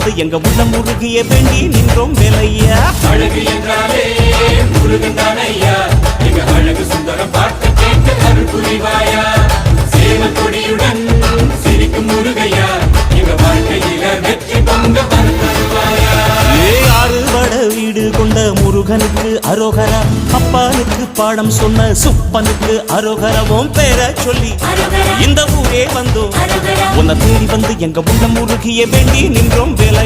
வந்து எங்க உள்ளம் முருகிய வேண்டி நின்றோம் வேலையா. அழகு என்றாலே முருகன் தானையா, எங்க அழகு சுந்தரம் பார்த்து கேட்டு அருள் புரிவாயா. சேவல் கொடியுடன் சிரிக்கும் முருகையா, எங்க வாழ்க்கையில வெற்றி பொங்க தருவாயா. ஆறுபட வீடு கொண்ட முருகனுக்கு அரோகரா, அப்பானுக்கு பாடம் சொன்ன சுப்பனுக்கு அரோகரவும் பேர சொல்லி இந்த ஊரே வந்தோம். உன்னை தேடி வந்து எங்க உள்ளம் முருகிய வேண்டி நின்றோம் வேலை.